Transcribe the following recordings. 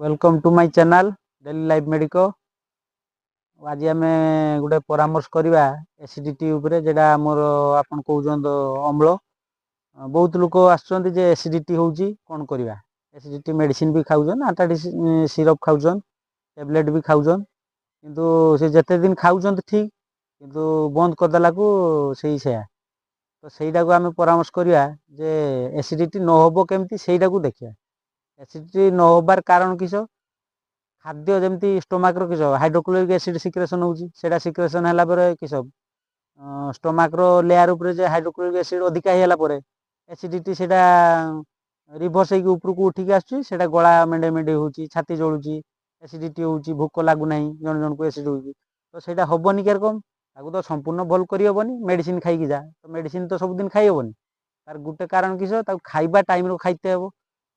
Welcome to my channel daily life medico. आज आम गोटे परामर्श करवा एसिडिटी उपरे जेडा मोर आपन कहउछन अम्ल। बहुत लोग आसुचंती जे एसिडिटी होउची कोन करवा। एसिडिटी मेडिसिन भी खाउछन, आंटा सिरप खाउछन, टैबलेट भी खाउछन, किंतु से जते दिन खाउछन ठीक, किंतु बंद करदेला को सही से तो सेटा को आम परामर्श करवा जे एसिडिटी न होबो केमती सेटा को देखिया। एसिडिटी न होबार कारण किस खाद्य जमती स्टोमाक रो किस हाइड्रोक्लोरिक एसिड सिक्रेशन होउची, सेटा सिक्रेशन हला परे किस स्टोमाक रो लेयर ऊपर जे हाइड्रोक्लोरिक एसिड अधिका हेला परे एसिडिटी सेटा रिवर्स होगी ऊपर को उठिक आसुची, सेटा गला मेंडे मेंडे होउची, छाती जळुची, एसिडिटी होउची, भूख लागु नाही, जण जण को एसिड होउची। तो सेटा होबनी केर कम ताकू तो संपूर्ण भल करी होबनी, मेडिसिन खाई जा तो मेडिसिन तो सब दिन खाई होबनी। तार गुटे कारण किस ताकू खाइबा टाइम रो खाइते हबो,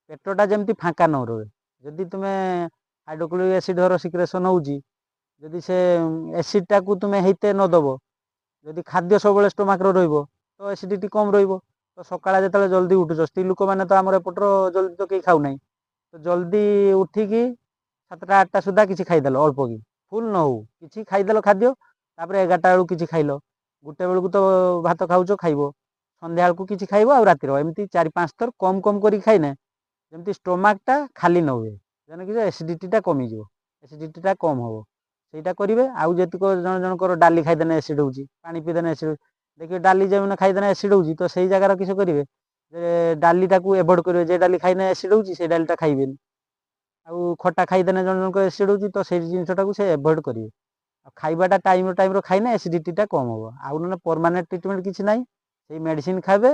पेटटा जमती फांका न रहे। जदि तुम्हें हाइड्रोक्लोरिक एसिड सिक्रेशन होउची, जदि से एसिडटा को तुम्हें हेते न दबो, जदि खाद्य सब स्टोमाक रहिबो तो एसिडिटी कम रहिबो। तो सकाळे जेतले जल्दी उठुछ, स्त्री लोक माने तो हमर एपटर जल्दी तो केही खाउ नाही, तो जल्दी उठिकी 7टा 8टा सुधा किछि खाइदेल अल्प की फुल न हो किछि खाइदेल खाद्य, तापर 11टा बेलू किछि खाइलो, गुटे बेलू तो भात खाउछो खाइबो, संध्या बेलू किछि खाइबो आ रातिर एमती 4-5 थर कम कम करी खाइने जमती स्टोमाकटा खाली न हुए, जेन कि एसिडिटीटा कमी जिवो, एसिडिटीटा कम हबो सेटा करिवे। आउ जेतिको जण जणकर डाली खाइदेने एसिड होउची, पानी पीदेने एसिड देखिए डाली जेमने खाइदेने एसिड होउची तो सेही जगार किस करिवे जे डालीटाକୁ एभॉइड करिवे, जे डाली खाइने एसिड होउची से डालीटा खाइबेनी। आउ खटा खाइदेने जण जणकर एसिड होउची तो सेही जिनिसटाକୁ से एभॉइड करिवे। खाइबाटा टाइम टाइम रो खाइने एसिडिटीटा कम हबो। आउ न परमानेंट ट्रीटमेंट किछि नाही, सेही मेडिसिन खाइबे,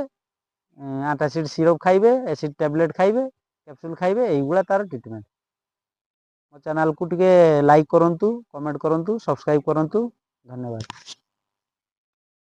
आंटासिड सिरप खाइबे, एसिड टैबलेट खाइबे, कैप्सूल खाइबे, एइगुला तार ट्रीटमेंट। मो चैनल को टिके लाइक करंतु, कमेंट करंतु, सब्सक्राइब करंतु। धन्यवाद।